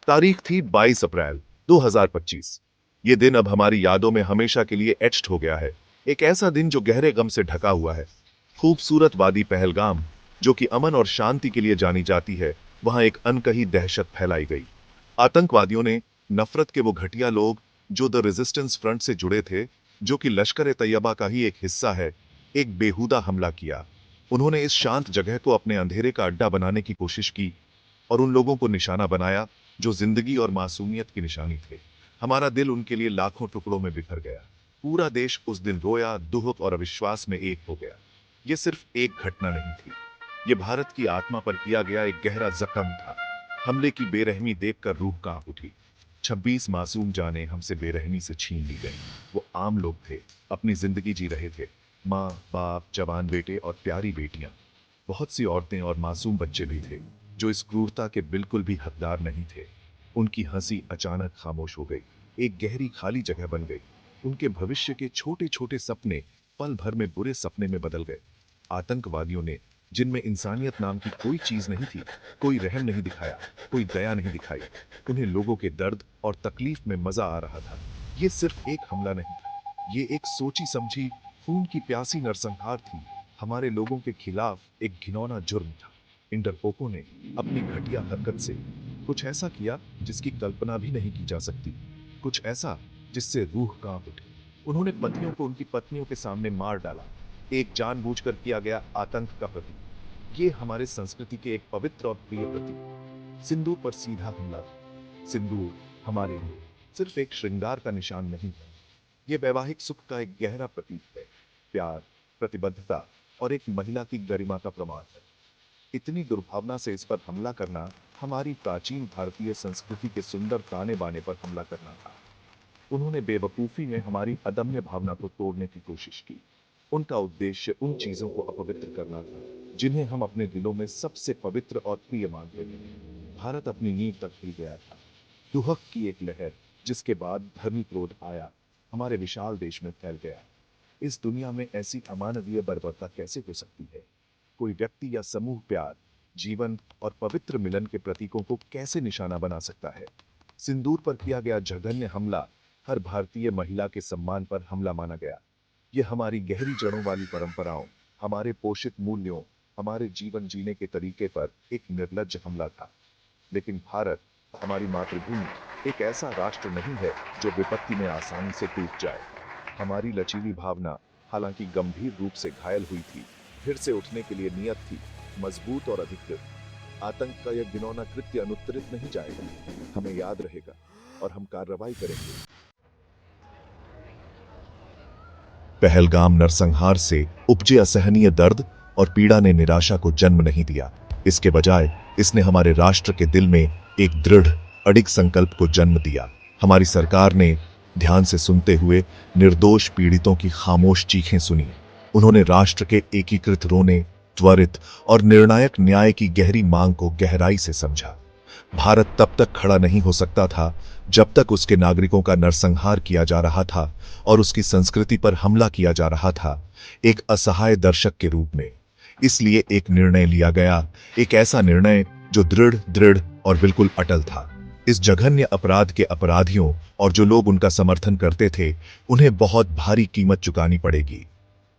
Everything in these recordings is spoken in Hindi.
तारीख थी 22 अप्रैल 2025। ये दिन अब हमारी यादों में हमेशा के लिए एच्ड हो गया है। एक ऐसा दिन जो गहरे गम से ढका हुआ है। खूबसूरत वादी पहलगाम, जो कि अमन और शांति के लिए जानी जाती है, वहां एक अनकही दहशत फैलाई गई। आतंकवादियों ने, नफरत के वो घटिया लोग जो द रेजिस्टेंस फ्रंट से जुड़े थे, जो कि लश्कर ए तैयबा का ही एक हिस्सा है, एक बेहुदा हमला किया। उन्होंने इस शांत जगह को अपने अंधेरे का अड्डा बनाने की कोशिश की और उन लोगों को निशाना बनाया जो जिंदगी और मासूमियत की निशानी थे। हमारा दिल उनके लिए लाखों टुकड़ों में बिखर गया। पूरा देश उस दिन रोया, दुख और अविश्वास में एक हो गया। ये सिर्फ एक घटना नहीं थी, ये भारत की आत्मा पर किया गया एक गहरा जख्म था। हमले की बेरहमी देखकर रूह कांप उठी। 26 मासूम जानें हमसे बेरहमी से छीन ली गई। वो आम लोग थे, अपनी जिंदगी जी रहे थे। माँ बाप, जवान बेटे और प्यारी बेटियां। बहुत सी औरतें और मासूम बच्चे भी थे जो इस क्रूरता के बिल्कुल भी हकदार नहीं थे। उनकी हंसी अचानक खामोश हो गई, एक गहरी खाली जगह बन गई। उनके भविष्य के छोटे छोटे सपने पल भर में बुरे सपने में बदल गए। आतंकवादियों ने, जिनमें इंसानियत नाम की कोई चीज नहीं थी, कोई रहम नहीं दिखाया, कोई दया नहीं दिखाई। उन्हें लोगों के दर्द और तकलीफ में मजा आ रहा था। ये सिर्फ एक हमला नहीं था, ये एक सोची समझी, खून की प्यासी नरसंहार थी। हमारे लोगों के खिलाफ एक घिनौना जुर्म था। इंटरपोको ने अपनी घटिया हरकत से कुछ ऐसा किया जिसकी कल्पना भी नहीं की जा सकती। कुछ ऐसा जिससे रूह कांप उठी। उन्होंने पतियों को उनकी पत्नियों के सामने मार डाला, एक जानबूझकर किया गया आतंक का प्रतीक। ये हमारे संस्कृति के एक पवित्र और प्रिय प्रतीक सिंदूर पर सीधा हमला था। सिंदूर हमारे लिए सिर्फ एक श्रृंगार का निशान नहीं है, ये वैवाहिक सुख का एक गहरा प्रतीक है। प्यार, प्रतिबद्धता और एक महिला की गरिमा का प्रमाण है। इतनी दुर्भावना से इस पर हमला करना हमारी प्राचीन भारतीय संस्कृति के सुंदर ताने बाने पर हमला करना था। उन्होंने बेवकूफी में हमारी अदम्य भावना को तोड़ने की कोशिश की। उनका उद्देश्य उन चीजों को अपवित्र करना था जिन्हें हम अपने दिलों में सबसे पवित्र और प्रिय मानते थे। भारत अपनी नींव तक हिल गया था। दुहक की एक लहर, जिसके बाद धर्मी क्रोध आया, हमारे विशाल देश में फैल गया। इस दुनिया में ऐसी अमानवीय बर्बरता कैसे हो सकती है? कोई व्यक्ति या समूह प्यार, जीवन और पवित्र मिलन के प्रतीकों को कैसे निशाना बना सकता है? सिंदूर पर किया गया जघन्य हमला हर भारतीय महिला के सम्मान पर हमला माना गया। यह हमारी गहरी जड़ों वाली परंपराओं, हमारे पोषित मूल्यों, हमारे जीवन जीने के तरीके पर एक निर्लज्ज हमला था। लेकिन भारत, हमारी मातृभूमि, एक ऐसा राष्ट्र नहीं है जो विपत्ति में आसानी से टूट जाए। हमारी लचीली भावना, हालांकि गंभीर रूप से घायल हुई थी, फिर से उठने के लिए नियत थी, मजबूत और अधिकृत। आतंक का यह घिनौना कृत्य अनुत्तरित नहीं जाएगा, हमें याद रहेगा और हम कार्रवाई करेंगे। पहलगाम नरसंहार से उपजे असहनीय दर्द और पीड़ा ने निराशा को जन्म नहीं दिया। इसके बजाय इसने हमारे राष्ट्र के दिल में एक दृढ़, अडिग संकल्प को जन्म दिया। हमारी सरकार ने ध्यान से सुनते हुए निर्दोष पीड़ितों की खामोश चीखें सुनी। उन्होंने राष्ट्र के एकीकृत रोने, त्वरित और निर्णायक न्याय की गहरी मांग को गहराई से समझा। भारत तब तक खड़ा नहीं हो सकता था जब तक उसके नागरिकों का नरसंहार किया जा रहा था और उसकी संस्कृति पर हमला किया जा रहा था, एक असहाय दर्शक के रूप में। इसलिए एक निर्णय लिया गया, एक ऐसा निर्णय जो दृढ़ दृढ़ और बिल्कुल अटल था। इस जघन्य अपराध के अपराधियों और जो लोग उनका समर्थन करते थे, उन्हें बहुत भारी कीमत चुकानी पड़ेगी।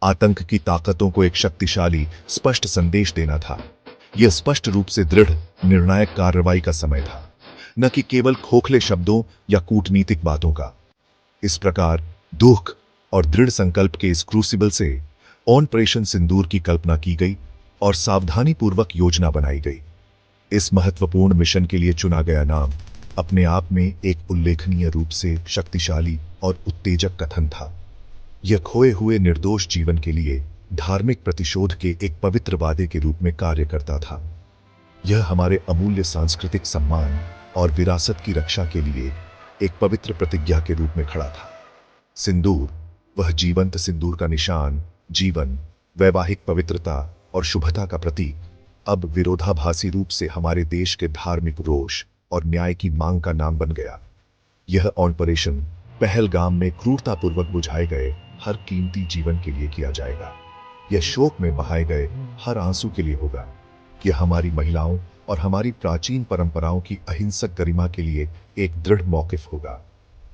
आतंक की ताकतों को एक शक्तिशाली, स्पष्ट संदेश देना था। यह स्पष्ट रूप से दृढ़, निर्णायक कार्रवाई का समय था, न कि केवल खोखले शब्दों या कूटनीतिक बातों का। इस प्रकार दुख और दृढ़ संकल्प के इस क्रूसिबल से ऑपरेशन सिंदूर की कल्पना की गई और सावधानीपूर्वक योजना बनाई गई। इस महत्वपूर्ण मिशन के लिए चुना गया नाम अपने आप में एक उल्लेखनीय रूप से शक्तिशाली और उत्तेजक कथन था। यह खोए हुए निर्दोष जीवन के लिए धार्मिक प्रतिशोध के एक पवित्र वादे के रूप में कार्य करता था। यह हमारे अमूल्य सांस्कृतिक सम्मान और विरासत की रक्षा के लिए एक पवित्र प्रतिज्ञा के रूप में खड़ा था। सिंदूर, वह जीवंत सिंदूर का निशान, जीवन, वैवाहिक पवित्रता और शुभता का प्रतीक, अब विरोधाभासी रूप से हमारे देश के धार्मिक रोष और न्याय की मांग का नाम बन गया। यह ऑपरेशन पहलगाम में क्रूरतापूर्वक बुझाए गए हर कीमती जीवन के लिए किया जाएगा। यह शोक में बहाए गए हर आंसू के लिए होगा। यह हमारी महिलाओं, और हमारी प्राचीन परंपराओं की अहिंसक गरिमा के लिए एक दृढ़ मौकिफ होगा।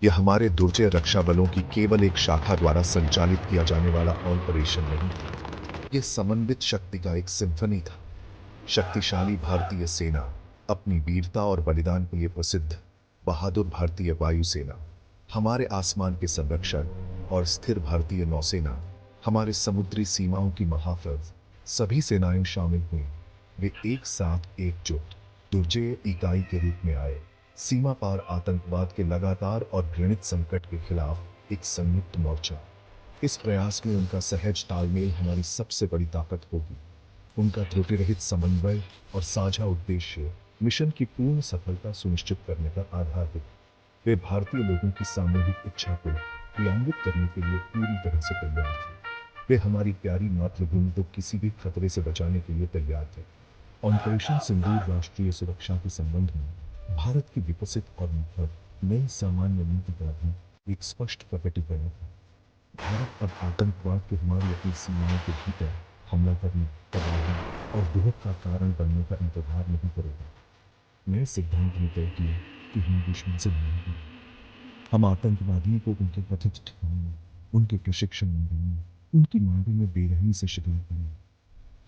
यह हमारे दुर्जय रक्षा बलों की केवल एक शाखा द्वारा संचालित किया जाने वाला ऑपरेशन नहीं था। यह समन्वित शक्ति का एक सिम्फनी था। शक्तिशाली भारतीय सेना, अपनी वीरता और बलिदान के लिए प्रसिद्ध बहादुर भारतीय वायुसेना, हमारे आसमान के संरक्षक और स्थिर भारतीय नौसेना, हमारे समुद्री सीमाओं की महाफौज, सभी सेनाएं शामिल हुई। वे एक साथ एकजुट दुर्जय इकाई के रूप में आए, सीमा पार आतंकवाद के लगातार और घृणित संकट के खिलाफ एक संयुक्त मोर्चा। इस प्रयास में उनका सहज तालमेल हमारी सबसे बड़ी ताकत होगी। उनका त्रुटि रहित समन्वय और साझा उद्देश्य मिशन की पूर्ण सफलता सुनिश्चित करने का आधार है। वे भारतीय लोगों की सामूहिक इच्छा को क्रियान्वित करने के लिए पूरी तरह से तैयार थे। वे हमारी प्यारी मातृभूमि को किसी भी खतरे से बचाने के लिए तैयार थे। ऑपरेशन सिंदूर राष्ट्रीय सुरक्षा के संबंध में भारत की विकसित और नई सामान्य नीति का भी एक स्पष्ट प्रकटीकरण है। भारत अब आतंकवाद के हमारी अपनी सीमाओं के भीतर हमला करने, तबाही और विभेद का कारण बनने का इंतजार नहीं करेगा। नए सिद्धांत ने तय किया कि हम दुश्मन से लड़ेंगे। हम आतंकवादियों को उनके कथित ठिकानों, उनके प्रशिक्षण मंदिरों, उनकी मांगों में बेरहमी से शिकार करेंगे।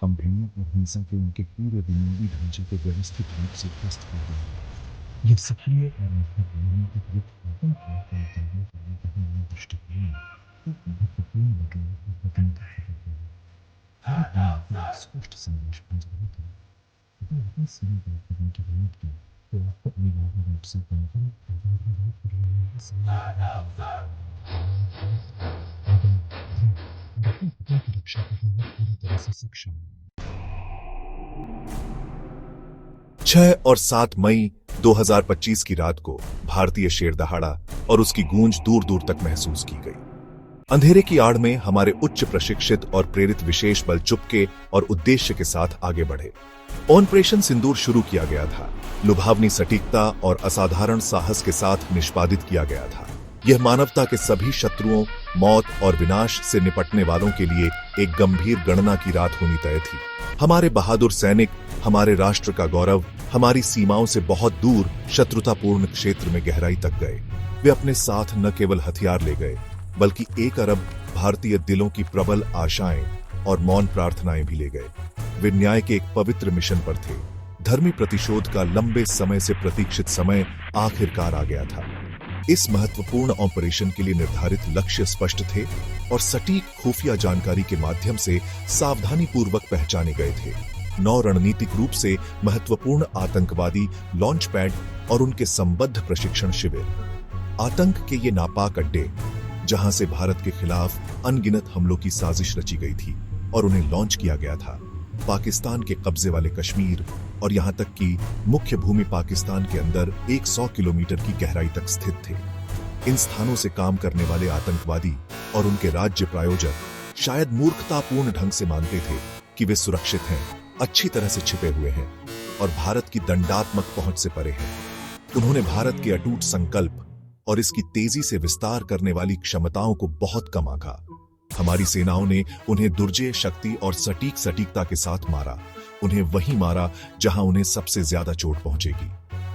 हम भिन्न और हिंसा के उनके पूरे बुनियादी ढांचे को व्यवस्थित रूप से ध्वस्त कर देंगे। यह सक्रिय और महत्वपूर्ण आतंकवाद का मुकाबला करने का हमारा दृष्टिकोण एक महत्वपूर्ण बदलाव का प्रतिनिधित्व करता है। भारत ने एक स्पष्ट संदेश भेजा था कि अपनी सीमा पर करने की हिम्मत की तो आपको अनिवार्य रूप से कंपनी की रक्षा करने में पूरी तरह से सक्षम। 6 और 7 मई 2025 की रात को भारतीय शेर दहाड़ा और उसकी गूंज दूर दूर तक महसूस की गई। अंधेरे की आड़ में हमारे उच्च प्रशिक्षित और प्रेरित विशेष बल चुपके और उद्देश्य के साथ आगे बढ़े। ऑपरेशन सिंदूर शुरू किया गया था, लुभावनी सटीकता और असाधारण साहस के साथ निष्पादित किया गया था। यह मानवता के सभी शत्रुओं, मौत और विनाश से निपटने वालों के लिए एक गंभीर गणना की रात होनी तय थी। हमारे बहादुर सैनिक, हमारे राष्ट्र का गौरव, हमारी सीमाओं से बहुत दूर शत्रुतापूर्ण क्षेत्र में गहराई तक गए। वे अपने साथ न केवल हथियार ले गए, बल्कि 1 अरब भारतीय दिलों की प्रबल आशाएं और मौन प्रार्थनाएं भी ले गए। वे न्याय के एक पवित्र मिशन पर थे। धर्मी प्रतिशोध का लंबे समय से प्रतीक्षित समय आखिरकार आ गया था। इस महत्वपूर्ण ऑपरेशन के लिए निर्धारित लक्ष्य स्पष्ट थे और सटीक खुफिया जानकारी के माध्यम से सावधानी पूर्वक पहचाने गए थे। 9 रणनीतिक रूप से महत्वपूर्ण आतंकवादी लॉन्च पैड और उनके संबद्ध प्रशिक्षण शिविर, आतंक के ये नापाक अड्डे जहां से भारत के खिलाफ अनगिनत हमलों की साजिश रची गई थी और उन्हें लॉन्च किया गया था। पाकिस्तान के कब्जे वाले कश्मीर और यहां तक कि मुख्य भूमि पाकिस्तान के अंदर 100 किलोमीटर की गहराई तक स्थित थे। इन स्थानों से काम करने वाले आतंकवादी और उनके राज्य प्रायोजक शायद मूर्खतापूर्ण ढंग से मानते थे कि वे सुरक्षित हैं, अच्छी तरह से छिपे हुए हैं और भारत की दंडात्मक पहुंच से परे हैं। उन्होंने भारत के अटूट संकल्प और इसकी तेजी से विस्तार करने वाली क्षमताओं को बहुत कम आंका। हमारी सेनाओं ने उन्हें दुर्जय शक्ति और सटीकता के साथ मारा। उन्हें वहीं मारा जहां उन्हें सबसे ज्यादा चोट पहुंचेगी।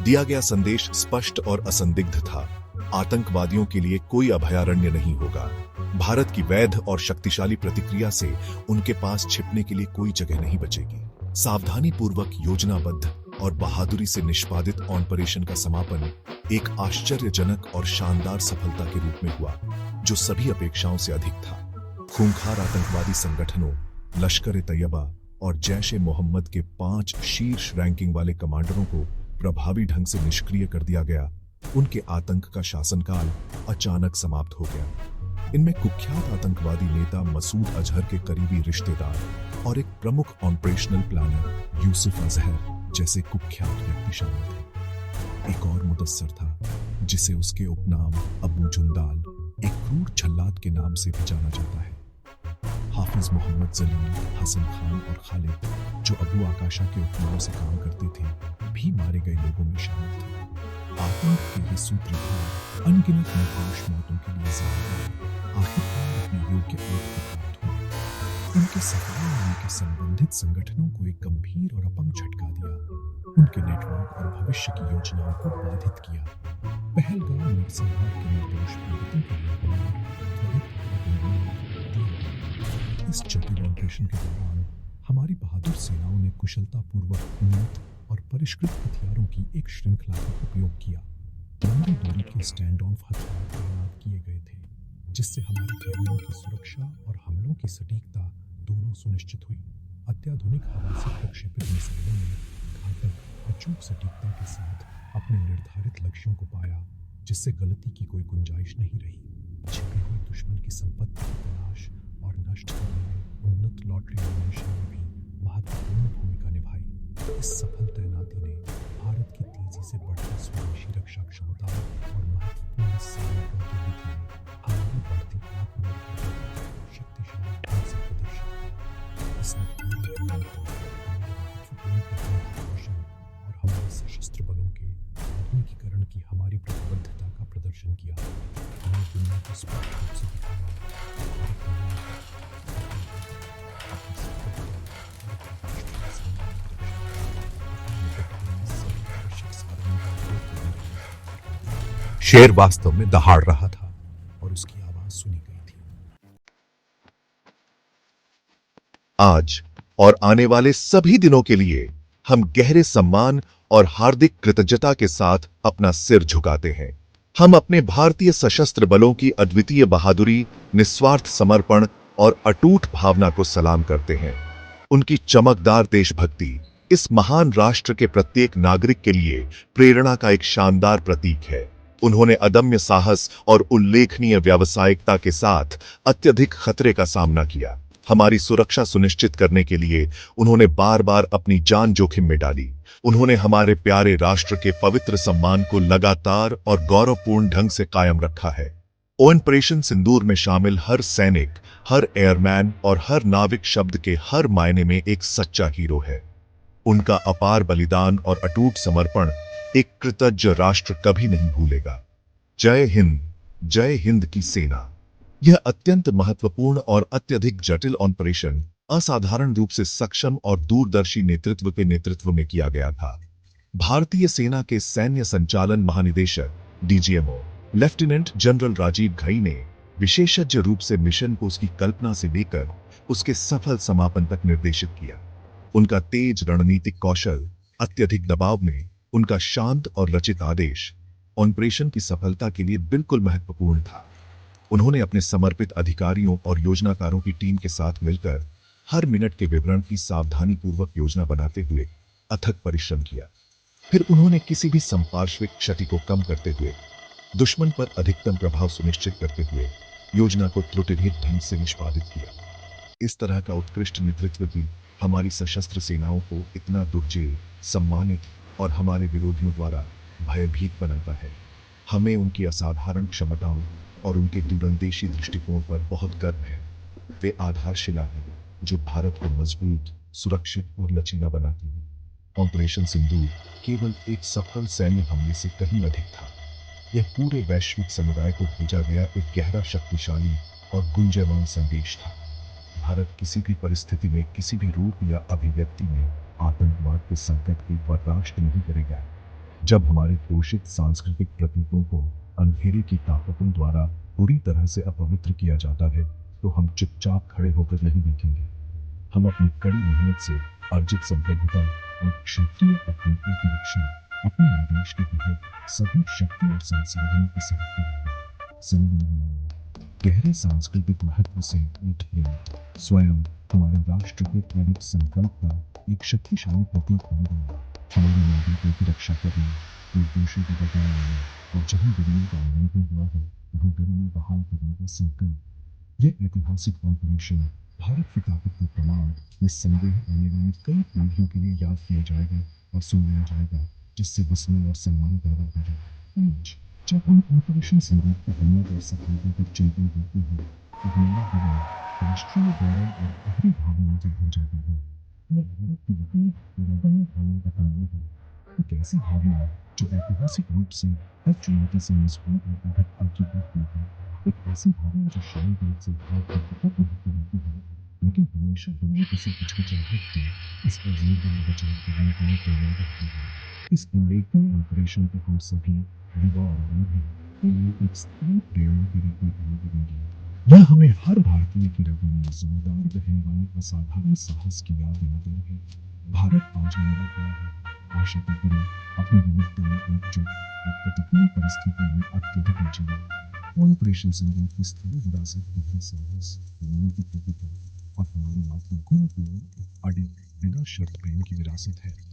दिया गया संदेश स्पष्ट और असंदिग्ध था, आतंकवादियों के लिए कोई अभयारण्य नहीं होगा। भारत की वैध और शक्तिशाली प्रतिक्रिया से उनके पास छिपने के लिए कोई जगह नहीं बचेगी। सावधानी पूर्वक योजनाबद्ध और बहादुरी से निष्पादित ऑपरेशन का समापन एक आश्चर्यजनक और शानदार सफलता के रूप में हुआ, जो सभी अपेक्षाओं से अधिक था। खूंखार आतंकवादी संगठनों, लश्कर-ए-तैयबा और जैश-ए-मोहम्मद के 5 शीर्ष रैंकिंग वाले कमांडरों को प्रभावी ढंग से निष्क्रिय कर दिया गया। उनके आतंक का शासनकाल अचानक समाप्त हो गया। इनमें कुख्यात आतंकवादी नेता मसूद अजहर के करीबी रिश्तेदार और एक प्रमुख ऑपरेशनल प्लानर यूसुफ अजहर जैसे कुख्यात व्यक्ति शामिल थे। एक और मुदस्सर था, जिसे उसके उपनाम अबू जुंदाल, एक क्रूर छल्लाद के नाम से भी जाना जाता है। हाफिज मोहम्मद जलील, हसन खान और खालिद, जो अबू आकाशा के उपनाम से काम करते थे, भी मारे गए लोगों में शामिल थे। आतंक के ये सूत्रधार अनगिनत निर्दोष मौतों के लिए जिम्मेदार आखिरकार अपने योग्य अंत को प्राप्त हुए। उनके सफाई ने उनके संबंधित संगठनों को एक गंभीर और अपंग झटका दिया, उनके नेटवर्क और भविष्य की योजनाओं को बाधित किया। पहलगाम नरसंहार के निर्दोष पीड़ितों के लिए पुनः त्वरित और गंभीर दिया गया। इस जटिल ऑपरेशन के दौरान हमारी बहादुर सेनाओं ने कुशलतापूर्वक उन्नत और परिष्कृत हथियारों की एक श्रृंखला का उपयोग किया। लंबी दूरी के स्टैंड ऑफ हथियार तैनात किए गए थे, जिससे हमारे कर्मियों की सुरक्षा और हमलों की सटीकता दोनों सुनिश्चित हुई। अत्याधुनिक हवा से प्रक्षेपित मिसाइलों ने घातक अचूक सटीकता के साथ अपने निर्धारित लक्ष्यों को पाया, जिससे गलती की कोई गुंजाइश नहीं रही। छिपी हुई दुश्मन की संपत्ति की तलाश और नष्ट करने में उन्नत लॉटरी ऑपरेशन ने भी महत्वपूर्ण भूमिका निभाई। इस सफल तैनाती ने भारत की तेजी से बढ़ती स्वदेशी रक्षा क्षमता और महत्वपूर्ण सैन्य प्रौद्योगिकी में हमारी बढ़ती आत्मनिर्भरता को शक्तिशाली ढंग से प्रदर्शित किया। इसने पूरी दुनिया को हमारे महत्वपूर्ण तकनीकी कौशल और हमारे सशस्त्र बलों के आधुनिकीकरण की हमारी प्रतिबद्धता का प्रदर्शन किया। हमने दुनिया को स्पष्ट रूप से दिखाया भारत दुनिया अपनी सफलता और अपनी राष्ट्रीय सम्मान की रक्षा अपनी निकटता में सभी आवश्यक साधनों का उपयोग करने लगी। शेर वास्तव में दहाड़ रहा था और उसकी आवाज सुनी गई थी। आज और आने वाले सभी दिनों के लिए हम गहरे सम्मान और हार्दिक कृतज्ञता के साथ अपना सिर झुकाते हैं। हम अपने भारतीय सशस्त्र बलों की अद्वितीय बहादुरी, निस्वार्थ समर्पण और अटूट भावना को सलाम करते हैं। उनकी चमकदार देशभक्ति इस महान राष्ट्र के प्रत्येक नागरिक के लिए प्रेरणा का एक शानदार प्रतीक है। उन्होंने अदम्य साहस और उल्लेखनीय व्यावसायिकता के साथ अत्यधिक खतरे का सामना किया। हमारी सुरक्षा सुनिश्चित करने के लिए उन्होंने बार बार अपनी जान जोखिम में डाली। उन्होंने हमारे प्यारे राष्ट्र के पवित्र सम्मान को लगातार और गौरवपूर्ण ढंग से कायम रखा है। ऑपरेशन सिंदूर में शामिल हर सैनिक, हर एयरमैन और हर नाविक शब्द के हर मायने में एक सच्चा हीरो है। उनका अपार बलिदान और अटूट समर्पण एक कृतज्ञ राष्ट्र कभी नहीं भूलेगा। जय हिंद की सेना। यह अत्यंत महत्वपूर्ण और अत्यधिक जटिल ऑपरेशन असाधारण रूप से सक्षम और दूरदर्शी नेतृत्व के नेतृत्व में किया गया था। भारतीय सेना के सैन्य संचालन महानिदेशक DGMO lieutenant general Rajiv Ghai ने विशेषज्ञ रूप से मिशन को उसकी कल्पना से लेकर उसके सफल समापन तक निर्देशित किया। उनका तेज रणनीतिक कौशल, अत्यधिक दबाव में उनका शांत और रचित आदेश ऑपरेशन की सफलता के लिए बिल्कुल महत्वपूर्ण था। उन्होंने अपने समर्पित अधिकारियों और योजनाकारों की टीम के साथ मिलकर हर मिनट के विवरण की सावधानीपूर्वक योजना बनाते हुए अथक परिश्रम किया। फिर उन्होंने किसी भी संपार्श्विक क्षति को कम करते हुए दुश्मन पर अधिकतम प्रभाव सुनिश्चित करते हुए योजना को त्रुटिरहित ढंग से निष्पादित किया। इस तरह का उत्कृष्ट नेतृत्व भी हमारी सशस्त्र सेनाओं को इतना दुर्जेय, सम्मानित और हमारे विरोधियों द्वारा भयभीत बनाता है। हमें उनकी असाधारण क्षमताओं और उनके दूरंदेशी दृष्टिकोण पर बहुत गर्व है। वे आधारशिला हैं जो भारत को मजबूत, सुरक्षित और लचीला बनाती है। ऑपरेशन सिंदूर केवल एक सफल सैन्य हमले से कहीं अधिक था। यह पूरे वैश्विक समुदाय को भेजा गया एक गहरा, शक्तिशाली और गुंजयमान संदेश था। भारत किसी भी परिस्थिति में, किसी भी रूप या अभिव्यक्ति में आतंकवाद के संकट की बर्दाश्त नहीं करेगा। जब हमारे पोषित सांस्कृतिक प्रतीकों को अंधेरे की ताकतों द्वारा पूरी तरह से अपवित्र किया जाता है, तो हम चुपचाप खड़े होकर नहीं देखेंगे। हम अपनी कड़ी मेहनत से अर्जित संप्रभुता और क्षेत्रीय अखंडता की रक्षा अपने आदेश के तहत सभी शक्ति और संसाधनों के साथ करेंगे। गहरे सांस्कृतिक महत्व से उठकर स्वयं हमारे राष्ट्र के प्रेरित संकल्प का एक शक्तिशाली प्रतीक बन गया। हमारे नागरिकों की रक्षा करना, निर्दोषों को बचाना और जहां दुनिया का उल्लंघन हुआ है वहां करेंगे बहाल करने का संकल्प। यह ऐतिहासिक ऑपरेशन भारत की ताकत का प्रमाण निस्संदेह आने वाली कई पीढ़ियों के लिए याद किया जाएगा और सुनाया जाएगा, जिससे विस्मय और सम्मान पैदा होगा। आज जब हम ऑपरेशन सिंदूर की दुनिया के सफलता पर चिंतन करते हैं तो हमारा हृदय राष्ट्रीय गौरव और गहरी भावनाओं से भर जाता है। यह भारत की बड़ी भावना का कारण है। एक ऐसी भावना जो ऐतिहासिक रूप से हर चुनौती से मजबूत और अटूट होती है। एक ऐसी भावना जो शायद रूप से भारत की बहुत महत्व होती है। लेकिन हमेशा दुनिया किसी हिचकिचाहट के इसका जीवन बचाव करने के लिए तैयार रहती है। इस उल्लेखनीय ऑपरेशन को हम सभी युवा और बूढ़े के लिए एक स्थायी प्रेरणा के रूप में मानेंगे। यह हमें हर भारतीय की रगों में जोरदार बहने वाले असाधारण साहस की याद दिलाता है। भारत आज मजबूत हुआ है, आशा की तरह अपनी विविधता में एकजुट और प्रतिकूल परिस्थितियों में अत्यधिक मजबूत। ऑपरेशन सिंदूर की स्थायी विरासत की साहस, नीति, और हमारी मातृभूमि की अडिग बिना शर्त प्रेम की विरासत है।